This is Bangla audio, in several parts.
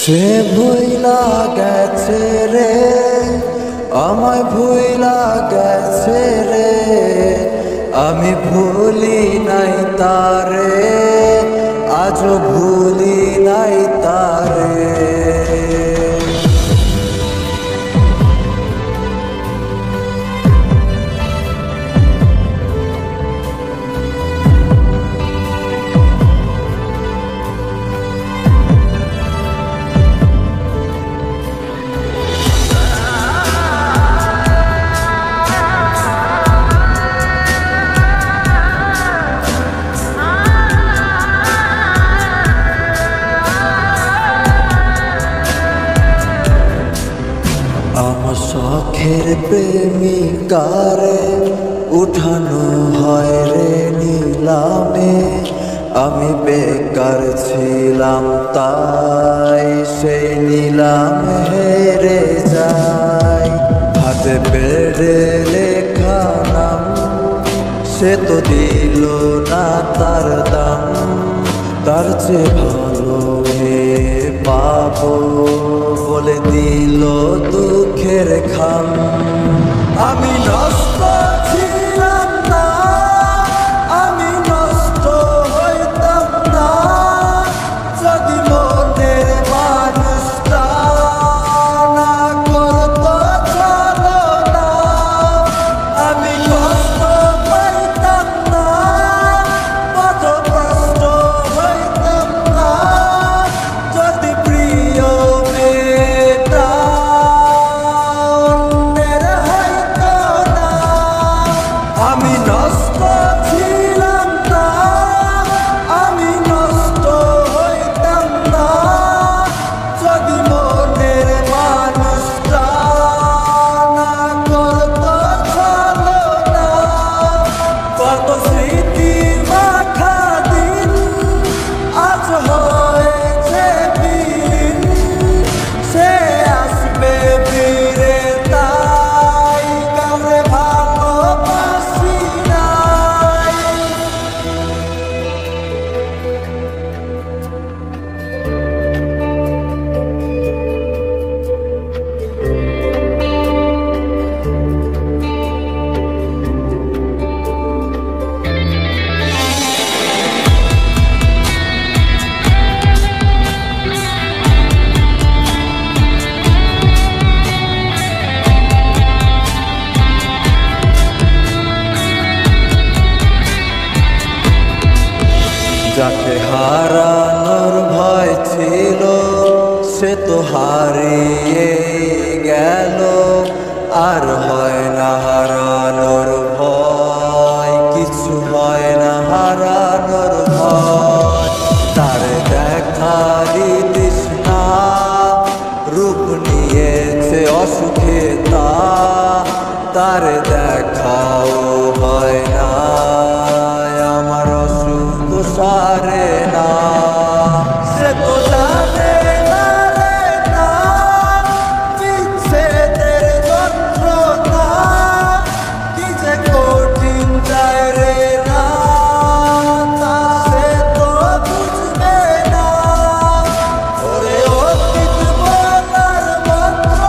সে ভুইলা গেছে রে, আমায় ভুইলা গেছে রে, আমি ভুলি নাই তারে, আজও ভুলি নাই তারে। আমার শখের প্রেমিকারে উঠানো হয় রে নিলামে, আমি বেকার ছিলাম তাই সেই নিলামে হেরে যাই। হাতে বেড়ে লেখা নাম, সে তো দিল না তার দাম, তার চেয়ে ভালো পাবো বলে দিল দুঃখের খাম। আমি নষ্ট ছিলাম না, আমি নষ্ট হইতাম না, যদি মনের মানুষটা না করতো ছলনা। আমি কষ্ট পাইতাম না, কত কষ্ট হইতাম না, যদি প্রিয় মেয়েটা অন্যের হইতো না। আমি নষ্ট ছিলাম না, আমি নষ্ট হইতাম না, যদি মনের মানুষটা না করতো ছলনা। কত স্মৃতি মাখা দিন আজ হয়েছে বিলীন, সে আসবে ফিরে তাই কাউরে ভালোবাসি নাই। যাকে হারানোর ভয় ছিল সে তো হারিয়ে গেল, আর হয় না হারানোর ভয়, কিছু হয় না হারানোর ভয়। তার দেখারি তৃষ্ণা রূপ নিয়েছে অসুখে তার দেখাও হয় না, আমার অসুখ সারে না। সে তো জানে না রে না বিচ্ছেদের যন্ত্রণা, কি যে কঠিন যায় রে না, তা সে তো বুঝবে না। ওরে অতীত বলার মন্ত্র,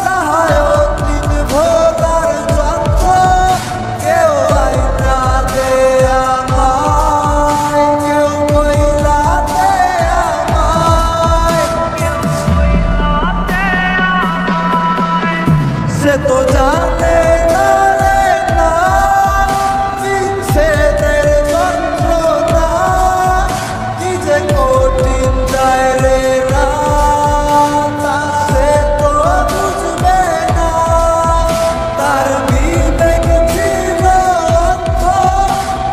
যাহায় অতীত ভোলার যন্ত্র, কেউ আইনা দে আমায়, কেউ বইলা দে আমায়। সে তো জানে না রে না বিচ্ছেদের যন্ত্রণা, কি যে কঠিন যায় রে না, তা সে তো বুঝবে না। তার বিবেক ছিল অন্ধ,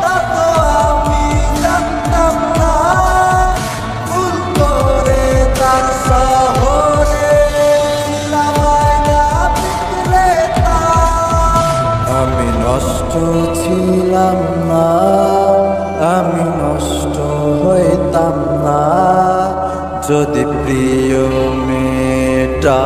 তা তো আমি জানতাম না, ভুল করে তার শহরে ছিলাম আয়না বিক্রেতা। আমি নষ্ট ছিলাম না, আমি নষ্ট হইতাম না, যদি প্রিয় মেয়েটা